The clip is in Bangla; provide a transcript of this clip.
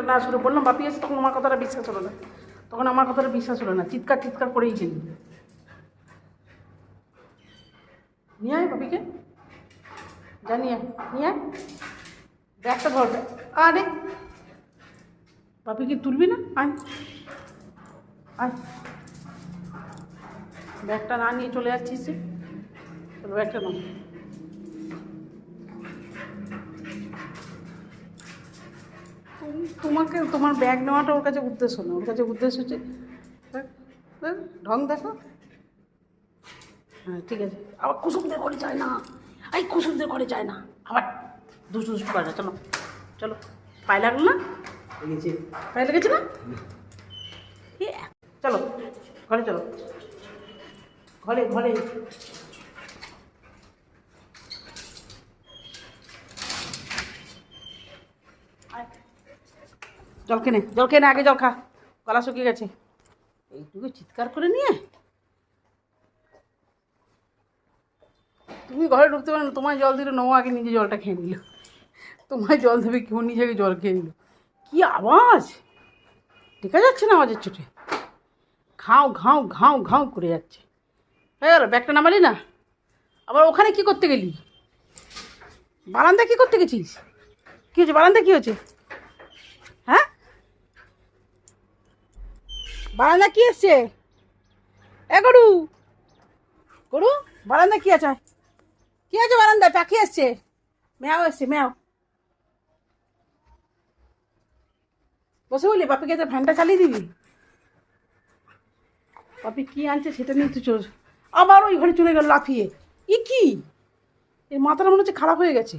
না শুরু বললাম বাপি এসে, তখন আমার কথাটা বিশ্বাস হলো না, চিৎকার চিৎকার করেই গেলি। নিয়ে আয় বাপিকে, যা নিয়ে আয়, ব্যাগটা ধরবে। আরে বাপিকে তুলবি না? আয় আয়, ব্যাগটা না নিয়ে চলে যাচ্ছিস যে, ব্যাগটা নাও। তোমাকে তোমার ব্যাগ নেওয়াটা ওর কাছে উদ্দেশ্য না, ওর কাছে উদ্দেশ্য হচ্ছে ঢং দেখো। হ্যাঁ ঠিক আছে, আবার কুসুমদের করে যায় না, কুসুমদের করে যায় না, আবার দুষ্টু দুষ্টু করে না। চলো চলো, পায়ে লাগলো না? পায়ে লেগেছে না? চলো ঘরে, চলো ঘরে ঘরে। জল খেয়ে আগে জল খা, গলা শুকিয়ে গেছে। এইটুকু চিৎকার করে নিয়ে তুমি ঘরে ঢুকতে পারো না, তোমায় জল দিল, নৌ আগে নিজে জলটা খেয়ে নিল। তোমায় জল দেবে কেউ, নিজে আগে জল খেয়ে নিল। কী আওয়াজ, দেখা যাচ্ছে না আওয়াজের চোটে, ঘাও ঘাও ঘাও ঘাও করে যাচ্ছে। হয়ে গেল, ব্যাগটা নামালি না? আবার ওখানে কি করতে গেলি? বারান্দা কি করতে গেছিস? কী হয়েছে বারান্দা, কী হয়েছে? হ্যাঁ বারান্দা কি এসছে? এ গরু, গরু বারান্দা কি আছে? কি আছে বারান্দায়? পাখি এসছে, ম্যাও এসছে, ম্যাও। বসে বলি বাপিকে তো ফ্যানটা চালিয়ে দিবি। বাপি কি আনছে সেটা নিয়ে তুই চল, আবার ওই ঘরে চলে গেল লাফিয়ে। কি এর মাথাটা মনে হচ্ছে খারাপ হয়ে গেছে।